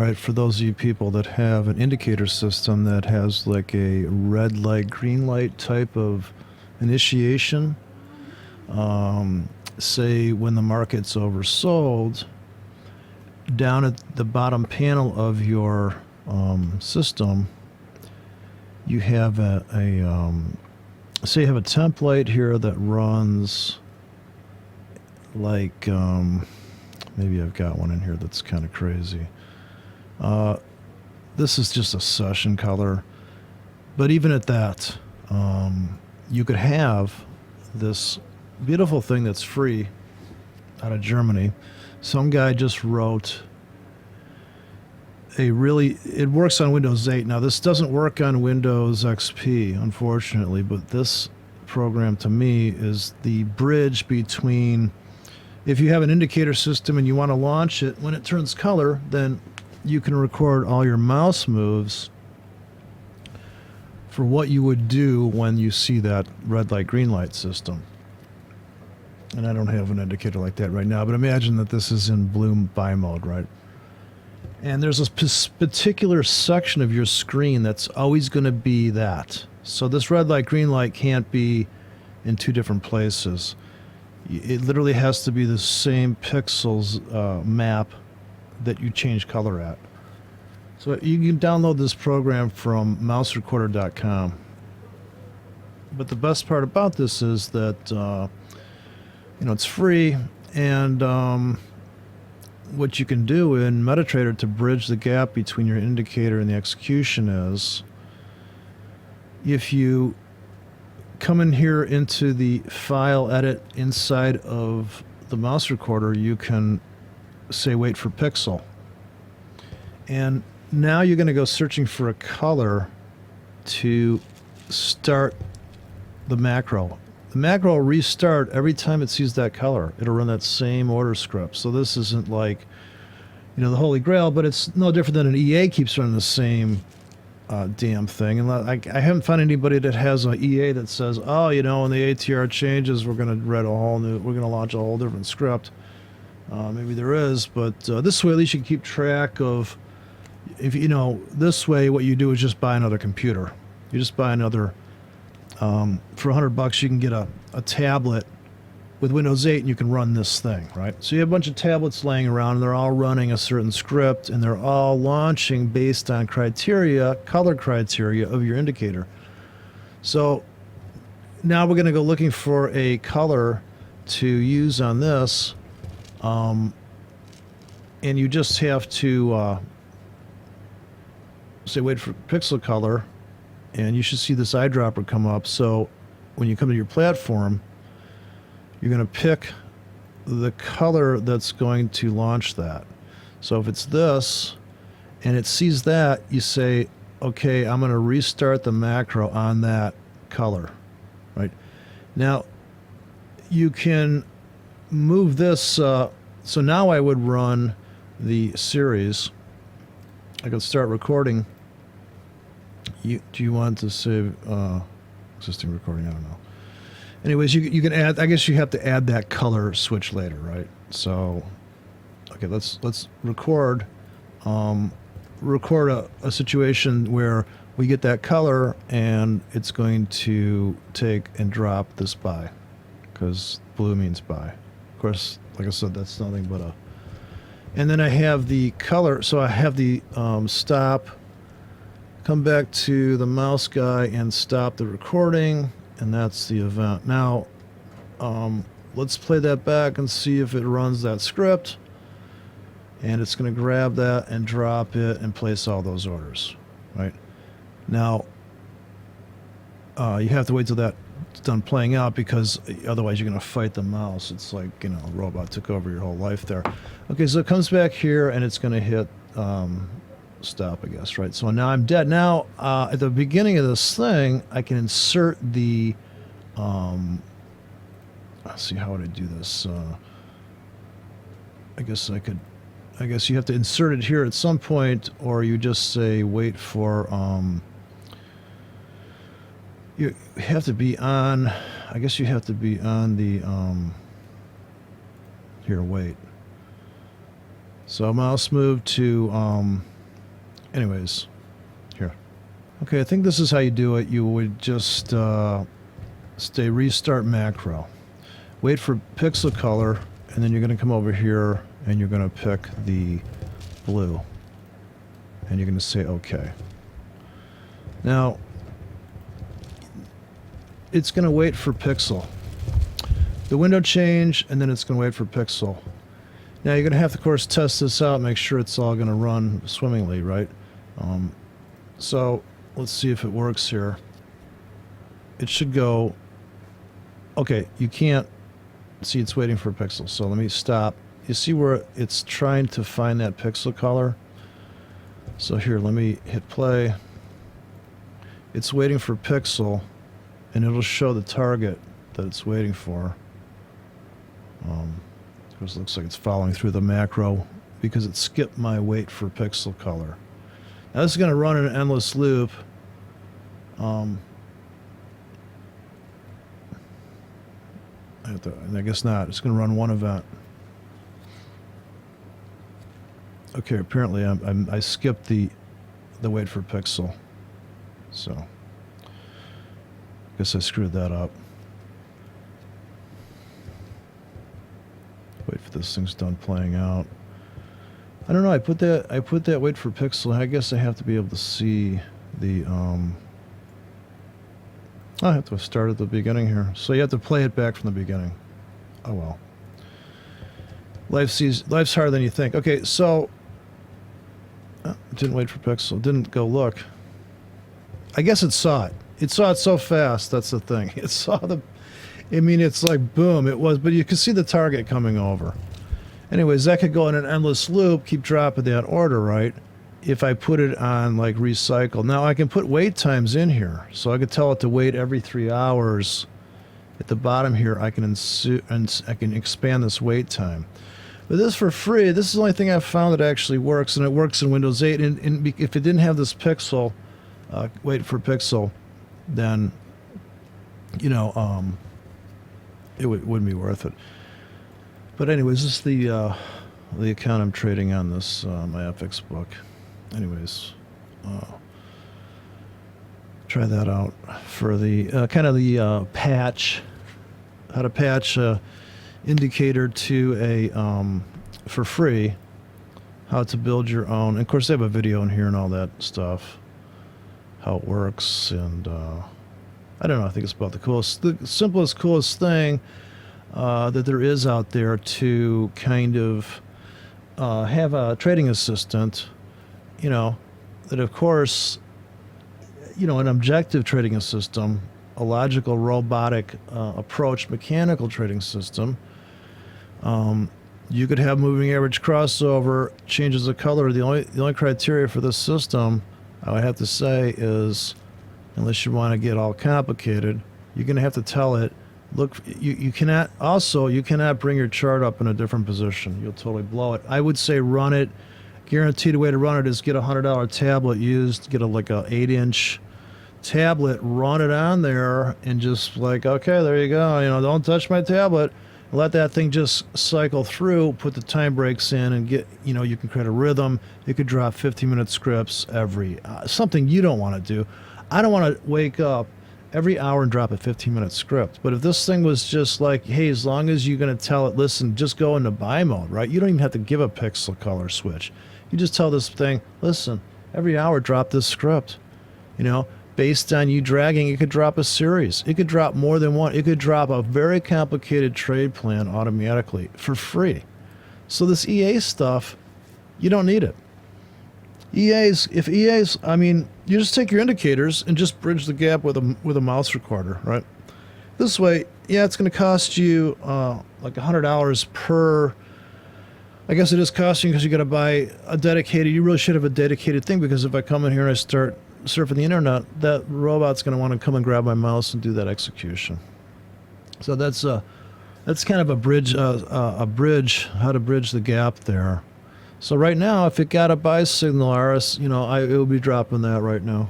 All right, for those of you people that have an indicator system that has like a red light, green light type of initiation, say when the market's oversold, down at the bottom panel of your system, you have say you have a template here that runs like, maybe I've got one in here that's kind of crazy. This is just a session color, but even at that, you could have this beautiful thing that's free out of Germany. Some guy just wrote it works on Windows 8. Now, this doesn't work on Windows XP, unfortunately, but this program to me is the bridge between, if you have an indicator system and you want to launch it, when it turns color, then you can record all your mouse moves for what you would do when you see that red light, green light system. And I don't have an indicator like that right now, but imagine that this is in blue buy mode, right? And there's a particular section of your screen that's always going to be that. So this red light, green light can't be in two different places. It literally has to be the same pixels map that you change color at. So you can download this program from mouserecorder.com. But the best part about this is that it's free, and what you can do in MetaTrader to bridge the gap between your indicator and the execution is, if you come in here into the file edit inside of the mouse recorder, you can say wait for pixel. And now you're going to go searching for a color to start the macro. The macro will restart every time it sees that color. It'll run that same order script. So this isn't like, the Holy Grail, but it's no different than an EA keeps running the same damn thing. And I haven't found anybody that has an EA that says, oh, when the ATR changes, we're going to launch a whole different script. Maybe there is, but this way at least you can keep track of, this way what you do is just buy another computer. You just buy another. For $100 you can get a tablet with Windows 8 and you can run this thing, right? So you have a bunch of tablets laying around and they're all running a certain script and they're all launching based on color criteria of your indicator. So now we're going to go looking for a color to use on this, and you just have to say wait for pixel color, and you should see this eyedropper come up. So when you come to your platform, you're going to pick the color that's going to launch that. So if it's this, and it sees that, you say, okay, I'm going to restart the macro on that color, right? Now, you can move this. So now I would run the series. I could start recording. Do you want to save existing recording? I don't know. Anyways, you can add. I guess you have to add that color switch later, right? So, okay, let's record. Record a situation where we get that color, and it's going to take and drop this buy, because blue means buy. Of course, like I said, that's nothing but a. And then I have the color. So I have the stop. Come back to the mouse guy and stop the recording, and that's the event. Now, let's play that back and see if it runs that script, and it's going to grab that and drop it and place all those orders, right? Now, you have to wait till that's done playing out, because otherwise you're going to fight the mouse. It's like, a robot took over your whole life there. Okay, so it comes back here, and it's going to hit stop, I guess, right? So now I'm dead. Now, at the beginning of this thing, I can insert the, let's see, how would I do this? I guess you have to insert it here at some point, or you just say, wait for, you have to be on, I guess you have to be on the, here, wait. So mouse move to, anyways, here. Okay, I think this is how you do it. You would just stay restart macro. Wait for pixel color, and then you're going to come over here and you're going to pick the blue. And you're going to say OK. Now, it's going to wait for pixel. The window change, and then it's going to wait for pixel. Now you're going to have to, of course, test this out, make sure it's all going to run swimmingly, right? So let's see if it works here. It should go. Okay, you can't see it's waiting for a pixel, so let me stop. You see where it's trying to find that pixel color? So here, let me hit play. It's waiting for pixel, and it'll show the target that it's waiting for. Of course, it looks like it's following through the macro because it skipped my wait for pixel color. Now this is going to run in an endless loop. I guess not. It's going to run one event. Okay, apparently I skipped the wait for pixel. So I guess I screwed that up. Wait for this thing's done playing out. I don't know. I put that wait for pixel. I guess I have to be able to see the I have to start at the beginning here. So you have to play it back from the beginning. Oh well. Life's harder than you think. Okay, so it didn't wait for pixel. It didn't go look. I guess it saw it. It saw it so fast. That's the thing. It saw the. I mean, it's like boom. It was, but you can see the target coming over. Anyways, that could go in an endless loop. Keep dropping that order, right? If I put it on like recycle. Now I can put wait times in here, so I could tell it to wait every 3 hours. At the bottom here, I can expand this wait time. But this for free. This is the only thing I've found that actually works, and it works in Windows 8. And if it didn't have this pixel, wait for pixel, then you know it wouldn't be worth it. But anyways, this is the account I'm trading on this my FX book. Anyways, try that out for the kind of the patch, how to patch indicator to a for free, how to build your own. And of course, they have a video in here and all that stuff, how it works, and I don't know. I think it's about the simplest, coolest thing that there is out there to kind of have a trading assistant. You know, that of course, you know, an objective trading system, a logical robotic approach mechanical trading system. You could have moving average crossover, changes of color. The only criteria for this system, I would have to say, is unless you want to get all complicated, you're going to have to tell it, look, you cannot bring your chart up in a different position. You'll totally blow it. I would say run it. Guaranteed way to run it is get a $100 tablet used, get like a 8-inch tablet, run it on there, and just like, okay, there you go. You know, don't touch my tablet. Let that thing just cycle through, put the time breaks in, and get, you know, you can create a rhythm. You could drop 15-minute scripts every, something you don't want to do. I don't want to wake up every hour and drop a 15-minute script. But if this thing was just like, hey, as long as you're going to tell it, listen, just go into buy mode, right? You don't even have to give a pixel color switch. You just tell this thing, listen, every hour drop this script. You know, based on you dragging, it could drop a series. It could drop more than one. It could drop a very complicated trade plan automatically for free. So this EA stuff, you don't need it. I mean, you just take your indicators and just bridge the gap with a mouse recorder, right? This way, yeah, it's going to cost you like $100 per. I guess it is costing because you got to buy a dedicated. You really should have a dedicated thing, because if I come in here and I start surfing the internet, that robot's going to want to come and grab my mouse and do that execution. So that's kind of a bridge, how to bridge the gap there. So right now, if it got a buy signal, RS, you know, it will be dropping that right now.